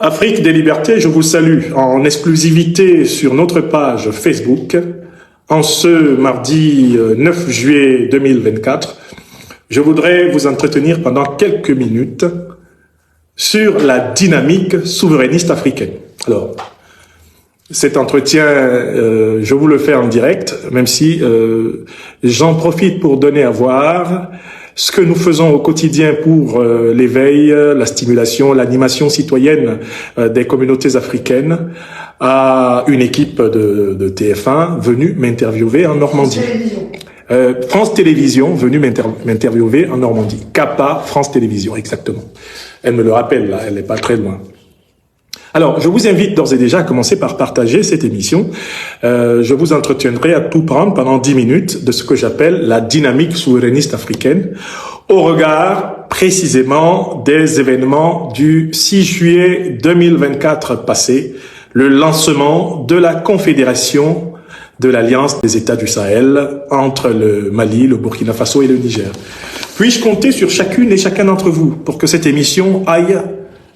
Afrique des libertés, je vous salue en exclusivité sur notre page Facebook. En ce mardi 9 juillet 2024, je voudrais vous entretenir pendant quelques minutes sur la dynamique souverainiste africaine. Alors, cet entretien, je vous le fais en direct, même si j'en profite pour donner à voir ce que nous faisons au quotidien pour l'éveil, la stimulation, l'animation citoyenne des communautés africaines à une équipe de TF1 venue m'interviewer en Normandie. France Télévisions venue m'interviewer en Normandie. CAPA, France Télévisions, exactement. Elle me le rappelle, là, elle n'est pas très loin. Alors, je vous invite d'ores et déjà à commencer par partager cette émission. Je vous entretiendrai à tout prendre pendant 10 minutes de ce que j'appelle la dynamique souverainiste africaine au regard précisément des événements du 6 juillet 2024 passé, le lancement de la Confédération de l'Alliance des États du Sahel entre le Mali, le Burkina Faso et le Niger. Puis-je compter sur chacune et chacun d'entre vous pour que cette émission aille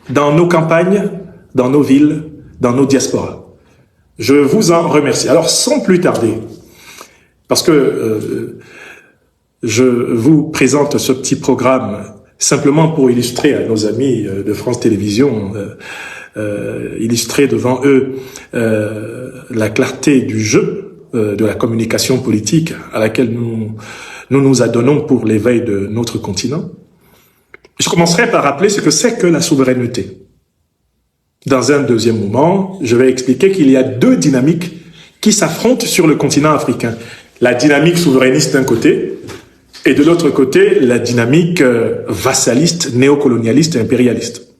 dans nos campagnes, dans nos villes, dans nos diasporas. Je vous en remercie. Alors, sans plus tarder, parce que je vous présente ce petit programme simplement pour illustrer à nos amis de France Télévisions, illustrer devant eux la clarté du jeu de la communication politique à laquelle nous adonnons pour l'éveil de notre continent. Je commencerai par rappeler ce que c'est que la souveraineté. Dans un deuxième moment, je vais expliquer qu'il y a deux dynamiques qui s'affrontent sur le continent africain. La dynamique souverainiste d'un côté, et de l'autre côté, la dynamique vassaliste, néocolonialiste et impérialiste.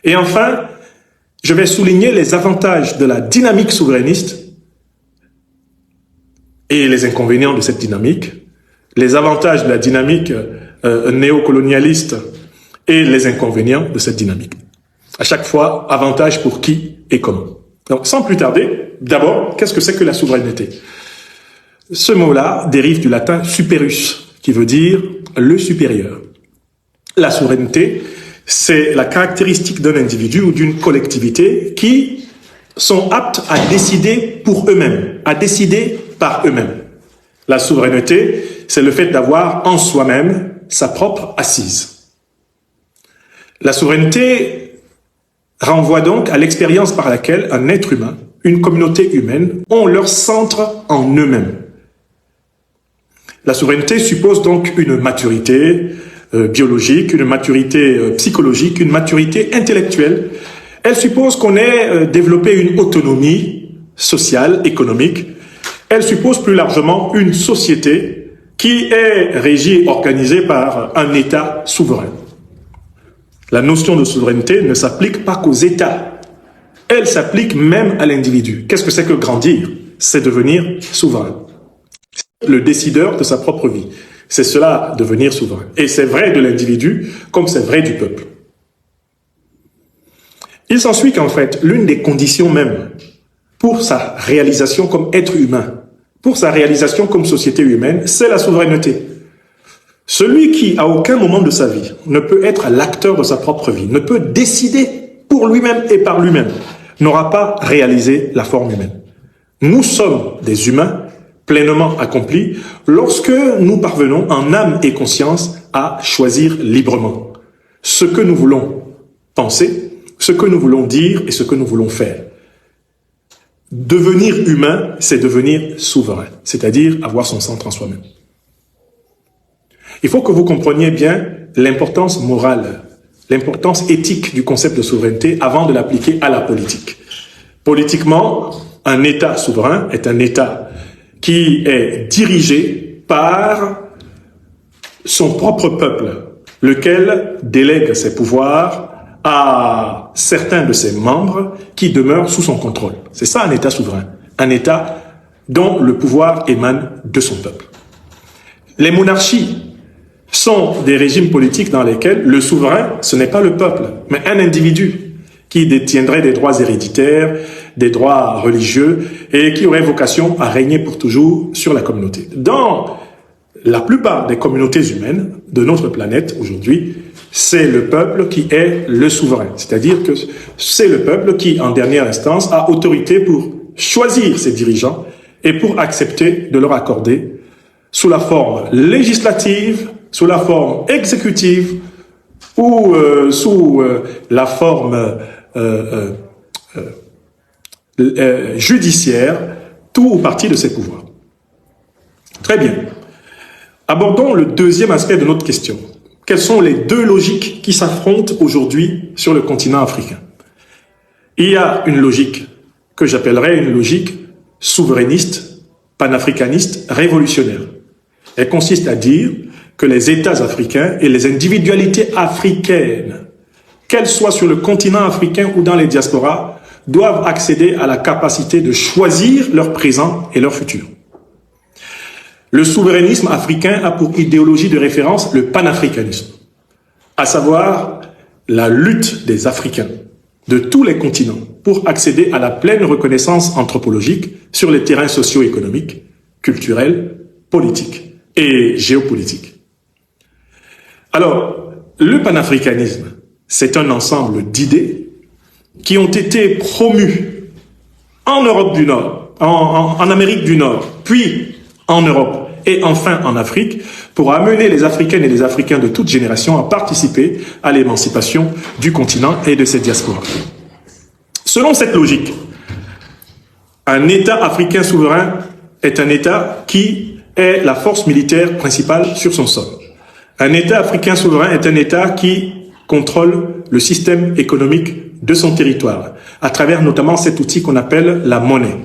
Et enfin, je vais souligner les avantages de la dynamique souverainiste et les inconvénients de cette dynamique, les avantages de la dynamique néocolonialiste et les inconvénients de cette dynamique. À chaque fois, avantage pour qui et comment. Donc, sans plus tarder, d'abord, qu'est-ce que c'est que la souveraineté? Ce mot-là dérive du latin superus, qui veut dire le supérieur. La souveraineté, c'est la caractéristique d'un individu ou d'une collectivité qui sont aptes à décider pour eux-mêmes, à décider par eux-mêmes. La souveraineté, c'est le fait d'avoir en soi-même sa propre assise. La souveraineté renvoie donc à l'expérience par laquelle un être humain, une communauté humaine, ont leur centre en eux-mêmes. La souveraineté suppose donc une maturité biologique, une maturité psychologique, une maturité intellectuelle. Elle suppose qu'on ait développé une autonomie sociale, économique. Elle suppose plus largement une société qui est régie et organisée par un État souverain. La notion de souveraineté ne s'applique pas qu'aux États. Elle s'applique même à l'individu. Qu'est-ce que c'est que grandir? C'est devenir souverain. Le décideur de sa propre vie. C'est cela, devenir souverain. Et c'est vrai de l'individu comme c'est vrai du peuple. Il s'ensuit qu'en fait, l'une des conditions même pour sa réalisation comme être humain, pour sa réalisation comme société humaine, c'est la souveraineté. Celui qui, à aucun moment de sa vie, ne peut être l'acteur de sa propre vie, ne peut décider pour lui-même et par lui-même, n'aura pas réalisé la forme humaine. Nous sommes des humains pleinement accomplis lorsque nous parvenons en âme et conscience à choisir librement ce que nous voulons penser, ce que nous voulons dire et ce que nous voulons faire. Devenir humain, c'est devenir souverain, c'est-à-dire avoir son centre en soi-même. Il faut que vous compreniez bien l'importance morale, l'importance éthique du concept de souveraineté avant de l'appliquer à la politique. Politiquement, un État souverain est un État qui est dirigé par son propre peuple, lequel délègue ses pouvoirs à certains de ses membres qui demeurent sous son contrôle. C'est ça un État souverain, un État dont le pouvoir émane de son peuple. Les monarchies sont des régimes politiques dans lesquels le souverain, ce n'est pas le peuple, mais un individu qui détiendrait des droits héréditaires, des droits religieux et qui aurait vocation à régner pour toujours sur la communauté. Dans la plupart des communautés humaines de notre planète aujourd'hui, c'est le peuple qui est le souverain. C'est-à-dire que c'est le peuple qui, en dernière instance, a autorité pour choisir ses dirigeants et pour accepter de leur accorder, sous la forme législative, sous la forme exécutive ou sous la forme judiciaire, tout ou partie de ses pouvoirs. Très bien. Abordons le deuxième aspect de notre question. Quelles sont les deux logiques qui s'affrontent aujourd'hui sur le continent africain? Il y a une logique que j'appellerais une logique souverainiste, panafricaniste, révolutionnaire. Elle consiste à dire que les États africains et les individualités africaines, qu'elles soient sur le continent africain ou dans les diasporas, doivent accéder à la capacité de choisir leur présent et leur futur. Le souverainisme africain a pour idéologie de référence le panafricanisme, à savoir la lutte des Africains de tous les continents pour accéder à la pleine reconnaissance anthropologique sur les terrains socio-économiques, culturels, politiques et géopolitiques. Alors, le panafricanisme, c'est un ensemble d'idées qui ont été promues en Europe du Nord, en Amérique du Nord, puis en Europe et enfin en Afrique, pour amener les Africaines et les Africains de toute génération à participer à l'émancipation du continent et de ses diasporas. Selon cette logique, un État africain souverain est un État qui est la force militaire principale sur son sol. Un État africain souverain est un État qui contrôle le système économique de son territoire, à travers notamment cet outil qu'on appelle la monnaie.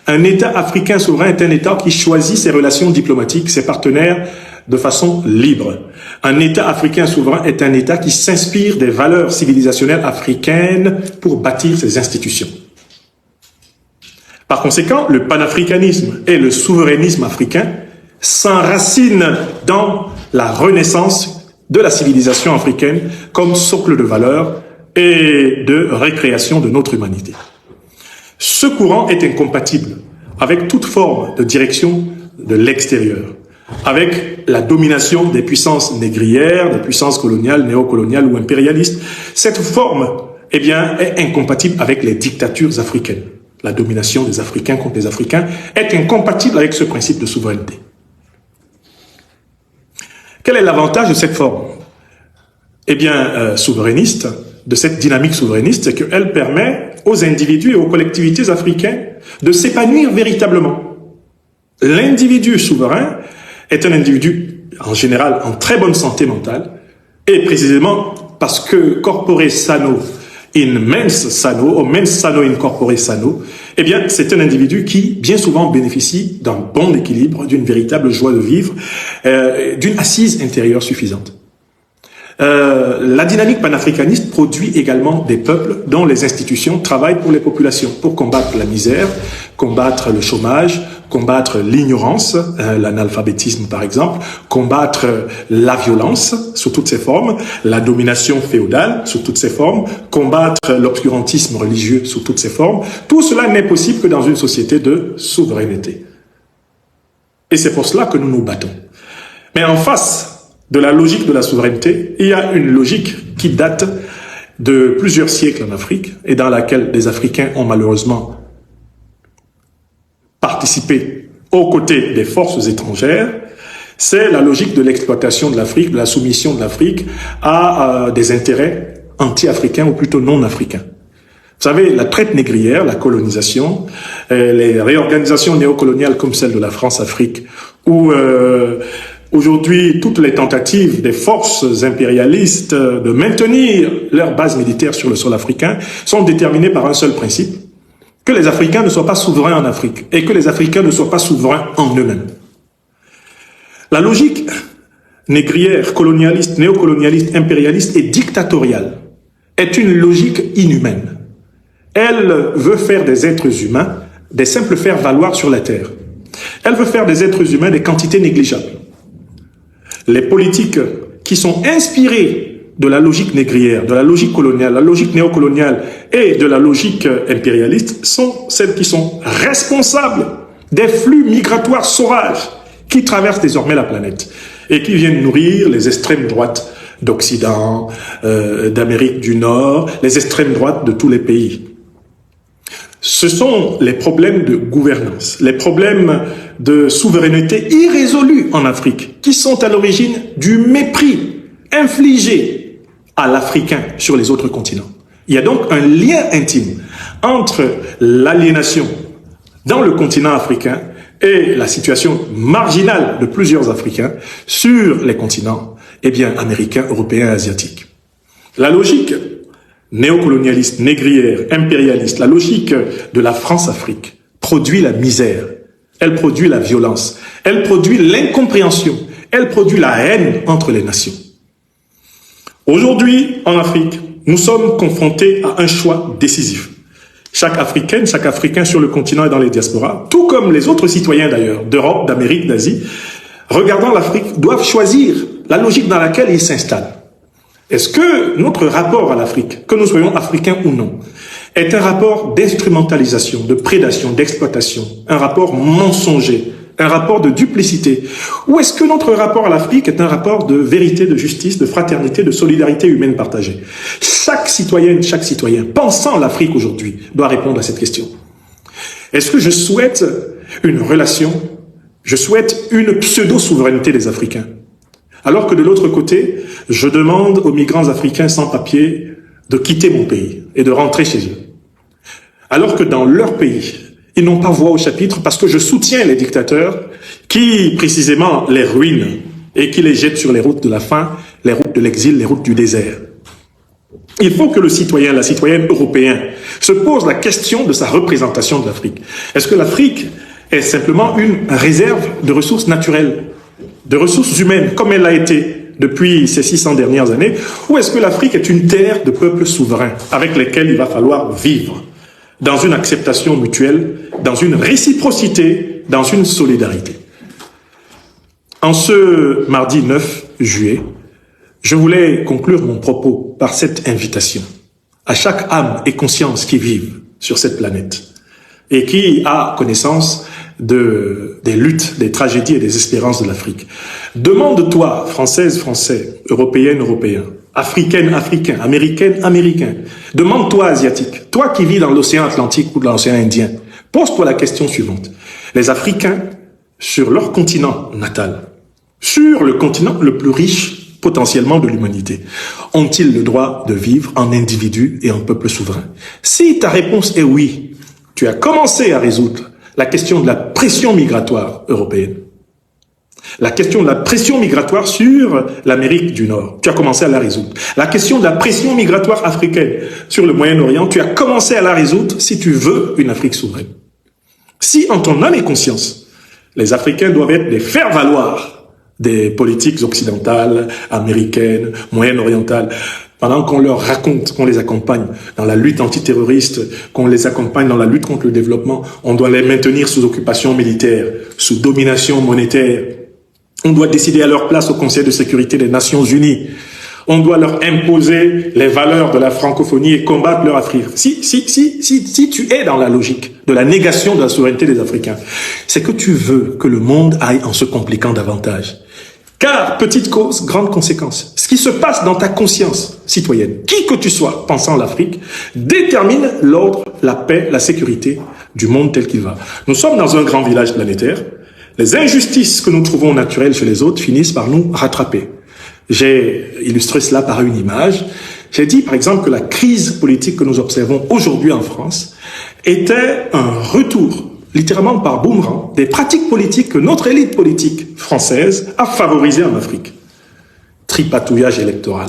Un État africain souverain est un État qui choisit ses relations diplomatiques, ses partenaires de façon libre. Un État africain souverain est un État qui s'inspire des valeurs civilisationnelles africaines pour bâtir ses institutions. Par conséquent, le panafricanisme et le souverainisme africain s'enracinent dans la renaissance de la civilisation africaine comme socle de valeurs et de récréation de notre humanité. Ce courant est incompatible avec toute forme de direction de l'extérieur, avec la domination des puissances négrières, des puissances coloniales, néocoloniales ou impérialistes. Cette forme, eh bien, est incompatible avec les dictatures africaines. La domination des Africains contre les Africains est incompatible avec ce principe de souveraineté. Quel est l'avantage de cette forme? Eh bien, souverainiste, de cette dynamique souverainiste, c'est qu'elle permet aux individus et aux collectivités africaines de s'épanouir véritablement. L'individu souverain est un individu, en général, en très bonne santé mentale, et précisément parce que corpore sano in mens sano, ou mens sano in corpore sano, eh bien, c'est un individu qui, bien souvent, bénéficie d'un bon équilibre, d'une véritable joie de vivre, d'une assise intérieure suffisante. La dynamique panafricaniste produit également des peuples dont les institutions travaillent pour les populations, pour combattre la misère, combattre le chômage, combattre l'ignorance, l'analphabétisme par exemple, combattre la violence sous toutes ses formes, la domination féodale sous toutes ses formes, combattre l'obscurantisme religieux sous toutes ses formes. Tout cela n'est possible que dans une société de souveraineté. Et c'est pour cela que nous nous battons. Mais en face de la logique de la souveraineté, il y a une logique qui date de plusieurs siècles en Afrique et dans laquelle les Africains ont malheureusement participé aux côtés des forces étrangères. C'est la logique de l'exploitation de l'Afrique, de la soumission de l'Afrique à des intérêts anti-africains ou plutôt non-africains. Vous savez, la traite négrière, la colonisation, les réorganisations néocoloniales comme celle de la France-Afrique, où aujourd'hui, toutes les tentatives des forces impérialistes de maintenir leur base militaire sur le sol africain sont déterminées par un seul principe, que les Africains ne soient pas souverains en Afrique et que les Africains ne soient pas souverains en eux-mêmes. La logique négrière, colonialiste, néocolonialiste, impérialiste et dictatoriale est une logique inhumaine. Elle veut faire des êtres humains des simples faire-valoir sur la terre. Elle veut faire des êtres humains des quantités négligeables. Les politiques qui sont inspirées de la logique négrière, de la logique coloniale, la logique néocoloniale et de la logique impérialiste sont celles qui sont responsables des flux migratoires sauvages qui traversent désormais la planète et qui viennent nourrir les extrêmes droites d'Occident, d'Amérique du Nord, les extrêmes droites de tous les pays. Ce sont les problèmes de gouvernance, les problèmes de souveraineté irrésolus en Afrique qui sont à l'origine du mépris infligé à l'Africain sur les autres continents. Il y a donc un lien intime entre l'aliénation dans le continent africain et la situation marginale de plusieurs Africains sur les continents, américains, européens et asiatiques. La logique néocolonialiste, négrière, impérialiste, la logique de la France-Afrique produit la misère, elle produit la violence, elle produit l'incompréhension, elle produit la haine entre les nations. Aujourd'hui, en Afrique, nous sommes confrontés à un choix décisif. Chaque Africaine, chaque Africain sur le continent et dans les diasporas, tout comme les autres citoyens d'ailleurs, d'Europe, d'Amérique, d'Asie, regardant l'Afrique, doivent choisir la logique dans laquelle ils s'installent. Est-ce que notre rapport à l'Afrique, que nous soyons africains ou non, est un rapport d'instrumentalisation, de prédation, d'exploitation, un rapport mensonger, un rapport de duplicité? Ou est-ce que notre rapport à l'Afrique est un rapport de vérité, de justice, de fraternité, de solidarité humaine partagée? Chaque citoyenne, chaque citoyen pensant l'Afrique aujourd'hui doit répondre à cette question. Est-ce que je souhaite une relation, je souhaite une pseudo-souveraineté des Africains? Alors que de l'autre côté, je demande aux migrants africains sans papier de quitter mon pays et de rentrer chez eux. Alors que dans leur pays, ils n'ont pas voix au chapitre parce que je soutiens les dictateurs qui, précisément, les ruinent et qui les jettent sur les routes de la faim, les routes de l'exil, les routes du désert. Il faut que le citoyen, la citoyenne européenne se pose la question de sa représentation de l'Afrique. Est-ce que l'Afrique est simplement une réserve de ressources naturelles, de ressources humaines, comme elle l'a été depuis ces 600 dernières années, ou est-ce que l'Afrique est une terre de peuples souverains avec lesquels il va falloir vivre dans une acceptation mutuelle, dans une réciprocité, dans une solidarité? En ce mardi 9 juillet, je voulais conclure mon propos par cette invitation à chaque âme et conscience qui vivent sur cette planète et qui a connaissance des luttes, des tragédies et des espérances de l'Afrique. Demande-toi, Française, Français, Européenne, Européen, Africaine, Africain, Américaine, Américain. Demande-toi, Asiatique, toi qui vis dans l'océan Atlantique ou dans l'océan Indien, pose-toi la question suivante. Les Africains, sur leur continent natal, sur le continent le plus riche potentiellement de l'humanité, ont-ils le droit de vivre en individu et en peuple souverain? Si ta réponse est oui, tu as commencé à résoudre la question de la pression migratoire européenne. La question de la pression migratoire sur l'Amérique du Nord, tu as commencé à la résoudre. La question de la pression migratoire africaine sur le Moyen-Orient, tu as commencé à la résoudre si tu veux une Afrique souveraine. Si en ton âme et conscience, les Africains doivent être des faire-valoir des politiques occidentales, américaines, moyen-orientales, pendant qu'on leur raconte, qu'on les accompagne dans la lutte antiterroriste, qu'on les accompagne dans la lutte contre le développement, on doit les maintenir sous occupation militaire, sous domination monétaire. On doit décider à leur place au Conseil de sécurité des Nations Unies. On doit leur imposer les valeurs de la francophonie et combattre leur Afrique. Si tu es dans la logique de la négation de la souveraineté des Africains, c'est que tu veux que le monde aille en se compliquant davantage. Car, petite cause, grande conséquence. Ce qui se passe dans ta conscience citoyenne, qui que tu sois pensant l'Afrique, détermine l'ordre, la paix, la sécurité du monde tel qu'il va. Nous sommes dans un grand village planétaire. Les injustices que nous trouvons naturelles chez les autres finissent par nous rattraper. J'ai illustré cela par une image. J'ai dit, par exemple, que la crise politique que nous observons aujourd'hui en France était un retour, littéralement par boomerang, des pratiques politiques que notre élite politique française a favorisées en Afrique. Tripatouillage électoral,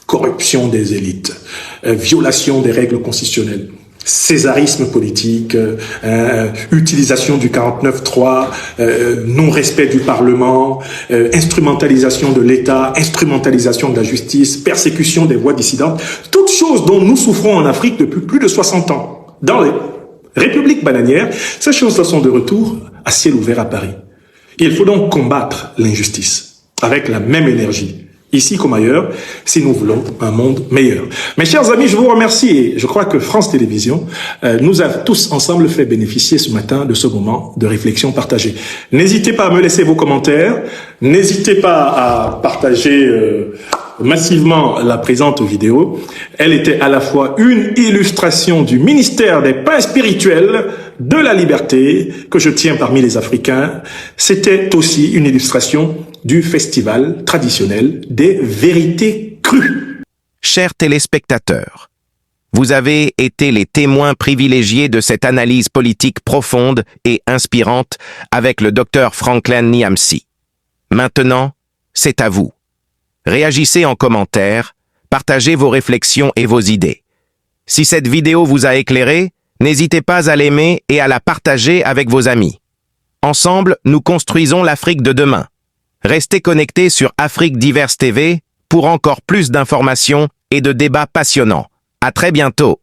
corruption des élites, violation des règles constitutionnelles, césarisme politique, utilisation du 49.3, non-respect du Parlement, instrumentalisation de l'État, instrumentalisation de la justice, persécution des voix dissidentes, toutes choses dont nous souffrons en Afrique depuis plus de 60 ans. Dans les républiques bananières, ces choses-là sont de retour à ciel ouvert à Paris. Il faut donc combattre l'injustice avec la même énergie, ici comme ailleurs, si nous voulons un monde meilleur. Mes chers amis, je vous remercie et je crois que France Télévisions nous a tous ensemble fait bénéficier ce matin de ce moment de réflexion partagée. N'hésitez pas à me laisser vos commentaires, n'hésitez pas à partager massivement la présente vidéo. Elle était à la fois une illustration du ministère des pains spirituels de la liberté que je tiens parmi les Africains. C'était aussi une illustration du festival traditionnel des vérités crues. Chers téléspectateurs, vous avez été les témoins privilégiés de cette analyse politique profonde et inspirante avec le docteur Franklin Nyamsi. Maintenant, c'est à vous. Réagissez en commentaire, partagez vos réflexions et vos idées. Si cette vidéo vous a éclairé, n'hésitez pas à l'aimer et à la partager avec vos amis. Ensemble, nous construisons l'Afrique de demain. Restez connectés sur Afrique Diverse TV pour encore plus d'informations et de débats passionnants. À très bientôt.